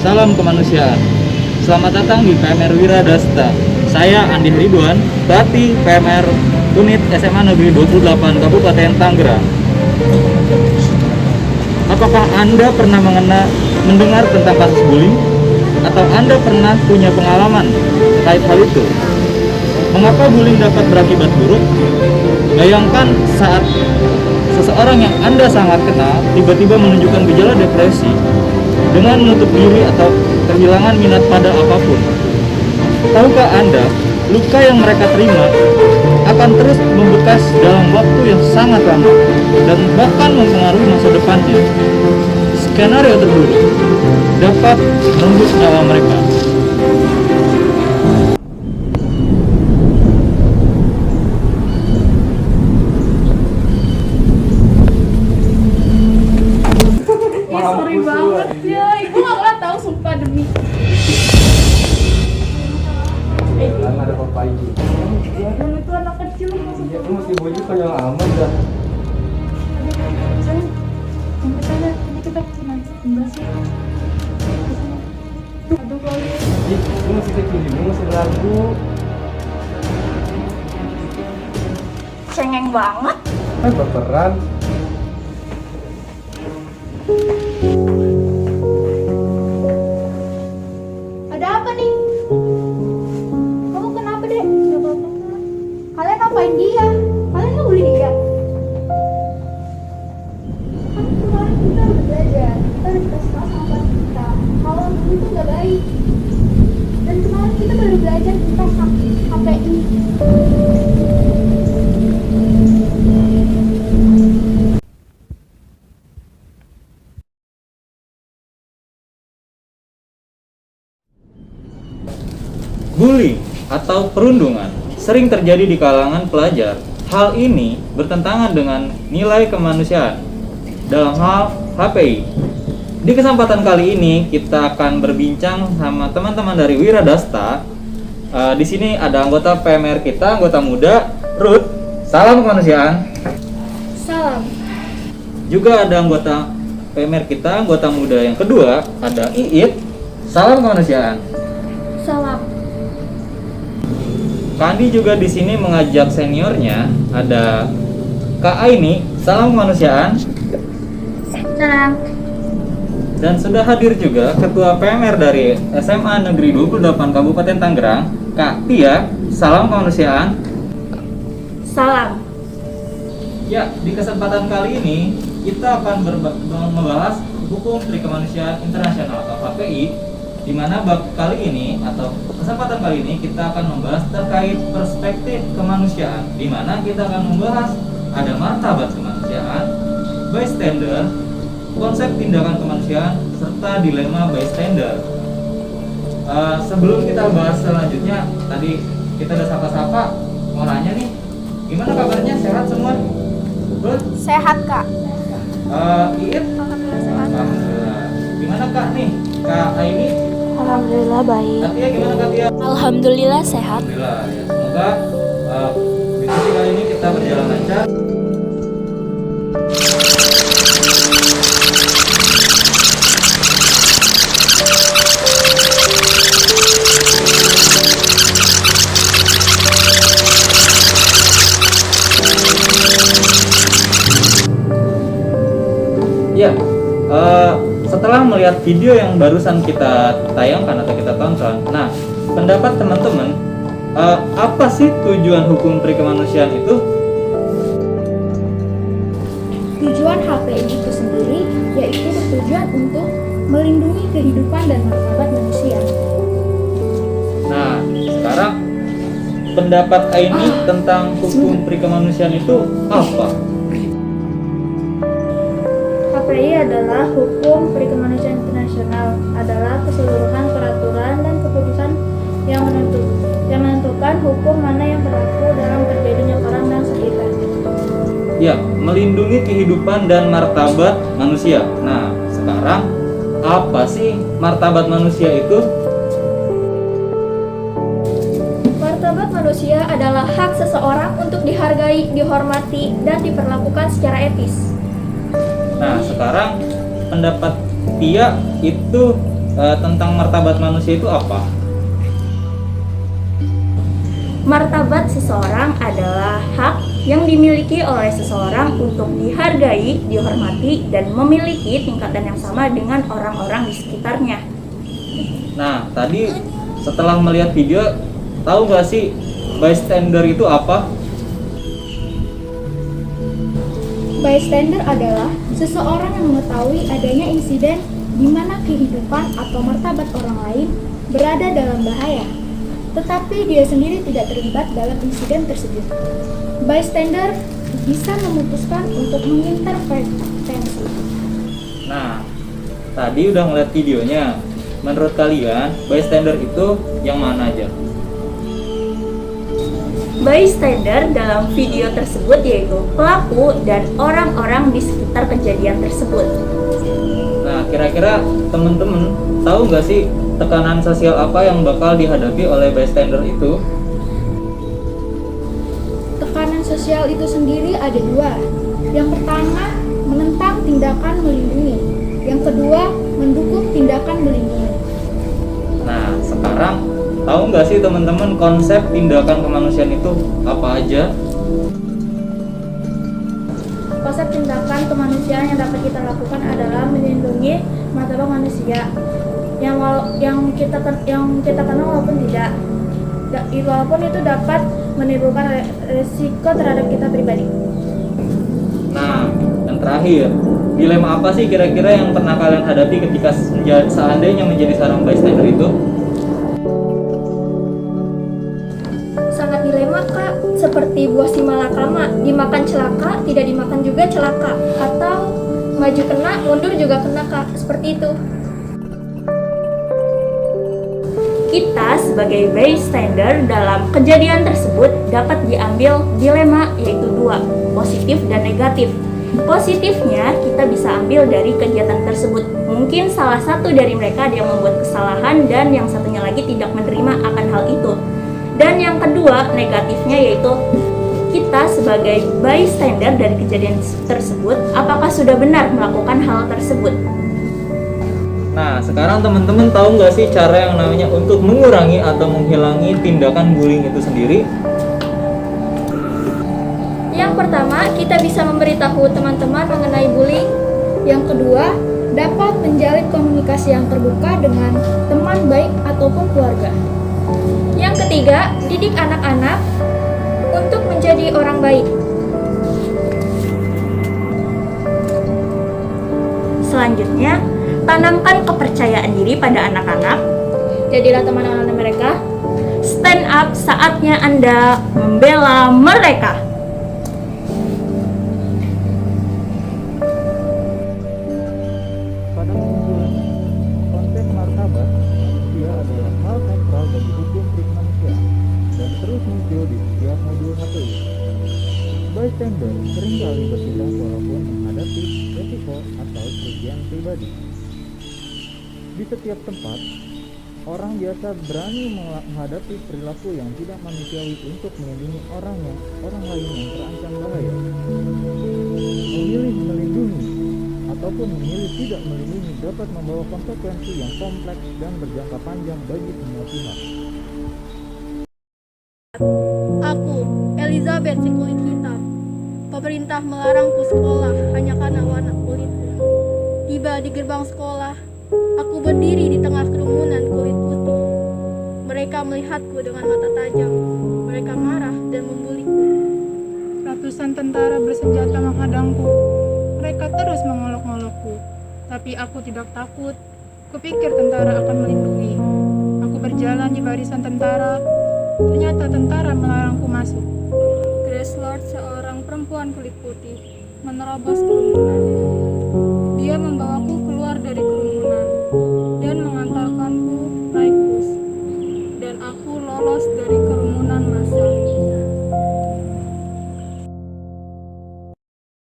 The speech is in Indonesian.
salam kemanusiaan. Selamat datang di PMR Wiradasta. Saya Andi Ridwan, Pelatih PMR Unit SMA Negeri 28 Kabupaten Tangerang. Apakah Anda pernah mendengar tentang kasus bullying? Atau Anda pernah punya pengalaman terkait hal itu? Mengapa bullying dapat berakibat buruk? Bayangkan saat seseorang yang Anda sangat kenal tiba-tiba menunjukkan gejala depresi dengan menutup diri atau kehilangan minat pada apapun. Tahukah Anda, luka yang mereka terima akan terus membekas dalam waktu yang sangat lama dan bahkan mempengaruhi masa depannya. Skenario terburuk dapat merenggut nyawa mereka. Sorry banget ya, ibu gak pernah tahu sumpah demi. Kan ada papa ibu. Dan itu anak kecil masuk. Iya, tuh mesti baju konyol amat dah. Sayang, sampai sana, ini kita nanti membahas ya. Aduh kali. Ih, lu masih kecil juga, masih ragu. Cengeng banget. Baperan. Ada apa nih? Kamu kenapa dek? Gak apa-apa. Kalian ngapain dia? Kalian ngebully dia? Kan kemarin kita udah belajar. Kita udah dikasih tahu sama bapak kita kalau bully itu gak baik. Dan kemarin kita baru belajar tentang HPI. Bullying atau perundungan sering terjadi di kalangan pelajar. Hal ini bertentangan dengan nilai kemanusiaan dalam hal HPI. Di kesempatan kali ini kita akan berbincang sama teman-teman dari Wiradasta. Di sini ada anggota PMR kita, anggota muda, Ruth. Salam kemanusiaan. Salam. Juga ada anggota PMR kita, anggota muda yang kedua, ada Iit. Salam kemanusiaan. Salam. Kandi juga di sini mengajak seniornya, ada Kak Aini. Salam kemanusiaan. Salam. Dan sudah hadir juga Ketua PMR dari SMA Negeri 28 Kabupaten Tangerang, Kak Tia. Salam kemanusiaan. Salam. Ya, di kesempatan kali ini kita akan membahas hukum perikemanusiaan internasional atau HPI, di mana bab kali ini atau kesempatan kali ini kita akan membahas terkait perspektif kemanusiaan, di mana kita akan membahas ada martabat kemanusiaan, bystander, konsep tindakan kemanusiaan, serta dilema bystander. Sebelum kita bahas selanjutnya, tadi kita udah sapa-sapa, mau nanya nih, gimana kabarnya? Sehat semua? Good? Sehat kak. Iit? Alhamdulillah sehat. Alhamdulillah. Gimana Kak nih? Kak Aini? Alhamdulillah baik. Katia gimana Katia? Alhamdulillah sehat. Alhamdulillah ya. Semoga diskusi kali ini kita berjalan lancar. Ya, setelah melihat video yang barusan kita tayangkan atau kita tonton, nah pendapat teman-teman, apa sih tujuan hukum perikemanusiaan itu? Tujuan HPI itu sendiri yaitu bertujuan untuk melindungi kehidupan dan martabat manusia. Nah, sekarang pendapat Aini tentang hukum perikemanusiaan itu apa? HPI adalah hukum perikemanusiaan internasional, adalah keseluruhan peraturan dan keputusan yang menentukan hukum mana yang berlaku dalam terjadinya perang dan sekitar. Ya, melindungi kehidupan dan martabat manusia. Nah, sekarang apa sih martabat manusia itu? Martabat manusia adalah hak seseorang untuk dihargai, dihormati, dan diperlakukan secara etis. Nah, sekarang pendapat Tia itu tentang martabat manusia itu apa? Martabat seseorang adalah hak yang dimiliki oleh seseorang untuk dihargai, dihormati, dan memiliki tingkatan yang sama dengan orang-orang di sekitarnya. Nah, tadi setelah melihat video, tahu gak sih bystander itu apa? Bystander adalah seseorang yang mengetahui adanya insiden di mana kehidupan atau martabat orang lain berada dalam bahaya, tetapi dia sendiri tidak terlibat dalam insiden tersebut. Bystander bisa memutuskan untuk mengintervensi. Nah, tadi udah ngeliat videonya. Menurut kalian, bystander itu yang mana aja? Bystander dalam video tersebut yaitu pelaku dan orang-orang di sekitar kejadian tersebut. Nah, kira-kira temen-temen tahu nggak sih tekanan sosial apa yang bakal dihadapi oleh bystander itu? Tekanan sosial itu sendiri ada dua. Yang pertama, menentang tindakan melindungi. Yang kedua, mendukung tindakan melindungi. Nah, sekarang tahu nggak sih teman-teman konsep tindakan kemanusiaan itu apa aja? Konsep tindakan kemanusiaan yang dapat kita lakukan adalah melindungi martabat manusia yang kita kenal walaupun tidak, walaupun itu dapat menimbulkan resiko terhadap kita pribadi. Nah, yang terakhir, dilema apa sih kira-kira yang pernah kalian hadapi ketika seandainya menjadi seorang bystander itu? Sangat dilema kak, seperti buah si malakama, dimakan celaka, tidak dimakan juga celaka, atau maju kena, mundur juga kena kak, seperti itu. Kita sebagai bystander dalam kejadian tersebut dapat diambil dilema yaitu dua, positif dan negatif. Positifnya kita bisa ambil dari kegiatan tersebut. Mungkin salah satu dari mereka yang membuat kesalahan dan yang satunya lagi tidak menerima akan hal itu. Dan yang kedua negatifnya yaitu kita sebagai bystander dari kejadian tersebut apakah sudah benar melakukan hal tersebut. Nah, sekarang teman-teman tahu nggak sih cara yang namanya untuk mengurangi atau menghilangi tindakan bullying itu sendiri? Yang pertama, kita bisa memberitahu teman-teman mengenai bullying. Yang kedua, dapat menjalin komunikasi yang terbuka dengan teman baik ataupun keluarga. Yang ketiga, didik anak-anak untuk menjadi orang baik. Selanjutnya, tanamkan kepercayaan diri pada anak-anak. Jadilah teman-teman mereka. Stand up saatnya Anda membela mereka. Pada kesimpulannya, konsep martabat manusia adalah hal sentral bagi hukum perikemanusiaan dan terus muncul di setiap modul HPI. Bystander seringkali bertindak walaupun menghadapi resiko atau kerugian pribadi. Di setiap tempat, orang biasa berani menghadapi perilaku yang tidak manusiawi untuk melindungi orang lain yang terancam bahaya. Memilih melindungi ataupun memilih tidak melindungi dapat membawa konsekuensi yang kompleks dan berjangka panjang bagi semua pihak. Aku, Elizabeth si kulit hitam. Pemerintah melarangku sekolah hanya karena warna kulitku. Tiba di gerbang sekolah, aku berdiri di tengah kerumunan kulit putih. Mereka melihatku dengan mata tajam. Mereka marah dan membuliku. Ratusan tentara bersenjata menghadangku. Mereka terus mengolok-olokku. Tapi aku tidak takut. Kupikir tentara akan melindungi. Aku berjalan di barisan tentara. Ternyata tentara melarangku masuk. Grace Lord, seorang perempuan kulit putih, menerobos kerumunan.